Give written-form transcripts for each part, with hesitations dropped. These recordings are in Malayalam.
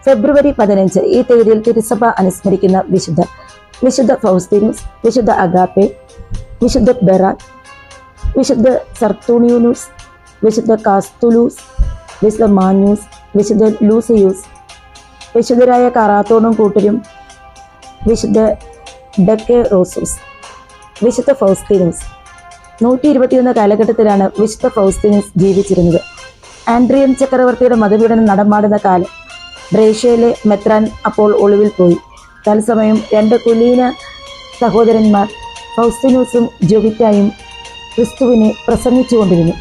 ഫെബ്രുവരി 15 ഈ തീയതിയിൽ തിരുസഭ അനുസ്മരിക്കുന്ന വിശുദ്ധ ഫൗസ്തീനൂസ്, വിശുദ്ധ അഗാപ്പെ, വിശുദ്ധ ബെറാൻ, വിശുദ്ധ സർത്തൂണിയൂസ്, വിശുദ്ധ കാസ്തുലൂസ്, വിശുദ്ധ മാന്യൂസ്, വിശുദ്ധ ലൂസിയൂസ്, വിശുദ്ധരായ കാറാത്തോണും കൂട്ടരും, വിശുദ്ധ ഡെക്കേറോസൂസ്, വിശുദ്ധ ഫൗസ്തീനൂസ്. 121 കാലഘട്ടത്തിലാണ് വിശുദ്ധ ഫൗസ്തീനൂസ് ജീവിച്ചിരുന്നത്. ആൻഡ്രിയൻ ചക്രവർത്തിയുടെ മതപീഡനം നടമാടുന്ന കാലം. ബ്രേഷ്യയിലെ മെത്രാൻ അപ്പോൾ ഒളിവിൽ പോയി. തത്സമയം 2 കുലീന സഹോദരന്മാർ ഫൗസ്തീനൂസും ജൊവിറ്റായും ക്രിസ്തുവിനെ പ്രസംഗിച്ചുകൊണ്ടിരുന്നു.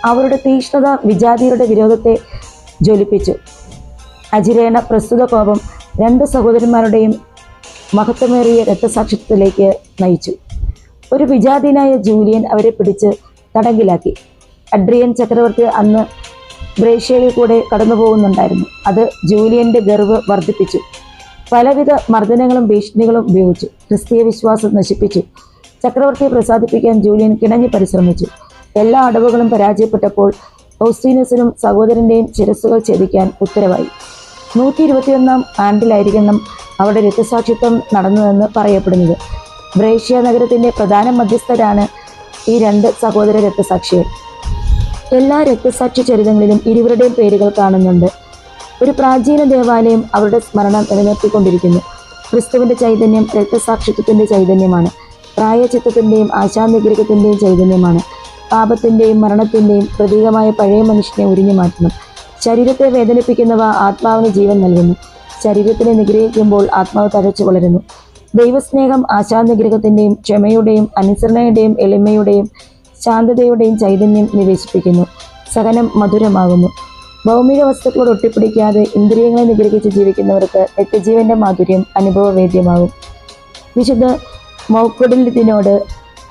അവരുടെ തീഷ്ണത വിജാതിയരുടെ വിരോധത്തെ ജ്വലിപ്പിച്ചു. അജിരേണ പ്രസ്തുത കോപം 2 സഹോദരന്മാരുടെയും മഹത്വമേറിയ രക്തസാക്ഷിത്വത്തിലേക്ക് നയിച്ചു. ഒരു വിജാതീയനായ ജൂലിയൻ അവരെ പിടിച്ച് തടങ്കിലാക്കി. അഡ്രിയൻ ചക്രവർത്തി അന്ന് ബ്രേഷ്യയിൽ കൂടെ കടന്നു പോകുന്നുണ്ടായിരുന്നു. അത് ജൂലിയന്റെ ഗർവ് വർദ്ധിപ്പിച്ചു. പലവിധ മർദ്ദനങ്ങളും ഭീഷണികളും ഉപയോഗിച്ചു. ക്രിസ്തീയ വിശ്വാസം നശിപ്പിച്ചു. ചക്രവർത്തിയെ പ്രസാദിപ്പിക്കാൻ ജൂലിയൻ കിണഞ്ഞു പരിശ്രമിച്ചു. എല്ലാ അടവുകളും പരാജയപ്പെട്ടപ്പോൾ ഫൗസ്തീനൂസിനും സഹോദരന്റെയും ശിരസ്സുകൾ ഛേദിക്കാൻ ഉത്തരവായി. 121 ആണ്ടിലായിരിക്കണം അവിടെ രക്തസാക്ഷിത്വം നടന്നതെന്ന് പറയപ്പെടുന്നത്. ബ്രേഷ്യ നഗരത്തിന്റെ പ്രധാന മധ്യസ്ഥരാണ് ഈ 2 സഹോദര രക്തസാക്ഷികൾ. എല്ലാ രക്തസാക്ഷി ചരിതങ്ങളിലും ഇരുവരുടെയും പേരുകൾ കാണുന്നുണ്ട്. ഒരു പ്രാചീന ദേവാലയം അവരുടെ സ്മരണ നിലനിർത്തിക്കൊണ്ടിരിക്കുന്നു. ക്രിസ്തുവിന്റെ ചൈതന്യം രക്തസാക്ഷിത്വത്തിന്റെ ചൈതന്യമാണ്. പ്രായച്ചിത്തത്തിന്റെയും ആശാനിഗ്രഹത്തിന്റെയും ചൈതന്യമാണ്. പാപത്തിന്റെയും മരണത്തിന്റെയും പ്രതീകമായ പഴയ മനുഷ്യനെ ഉരിഞ്ഞു മാറ്റണം. ശരീരത്തെ വേദനിപ്പിക്കുന്നവ ആത്മാവിന് ജീവൻ നൽകുന്നു. ശരീരത്തിനെ നിഗ്രഹിക്കുമ്പോൾ ആത്മാവ് തഴച്ചു വളരുന്നു. ദൈവസ്നേഹം ആശാനിഗ്രഹത്തിന്റെയും ക്ഷമയുടെയും അനുസരണയുടെയും എളിമയുടെയും ശാന്തതയുടെയും ചൈതന്യം നിവേശിപ്പിക്കുന്നു. സഹനം മധുരമാകുന്നു. ഭൗമിക വസ്തുക്കളോട് ഒട്ടിപ്പിടിക്കാതെ ഇന്ദ്രിയങ്ങളെ നിഗ്രഹിച്ച് ജീവിക്കുന്നവർക്ക് നിത്യജീവന്റെ മാധുര്യം അനുഭവവേദ്യമാകും. വിശുദ്ധ മൗക്കുഡിലിനോട്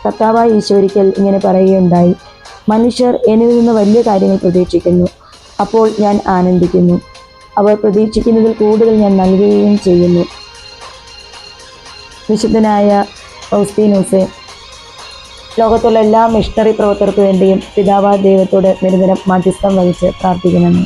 കർത്താവായ ഈശോരിക്കൽ ഇങ്ങനെ പറയുകയുണ്ടായി: മനുഷ്യർ എന്നിൽ നിന്ന് വലിയ കാര്യങ്ങൾ പ്രതീക്ഷിക്കുന്നു, അപ്പോൾ ഞാൻ ആനന്ദിക്കുന്നു. അവർ പ്രതീക്ഷിക്കുന്നതിൽ കൂടുതൽ ഞാൻ നൽകുകയും ചെയ്യുന്നു. വിശുദ്ധനായ ഫൗസ്തീനൂസെ, ലോകത്തുള്ള എല്ലാ മിഷണറി പ്രവർത്തകർക്ക് വേണ്ടിയും പിതാവായ ദൈവത്തോട് നിരന്തരം മധ്യസ്ഥം വഹിച്ച് പ്രാർത്ഥിക്കണമെന്ന്.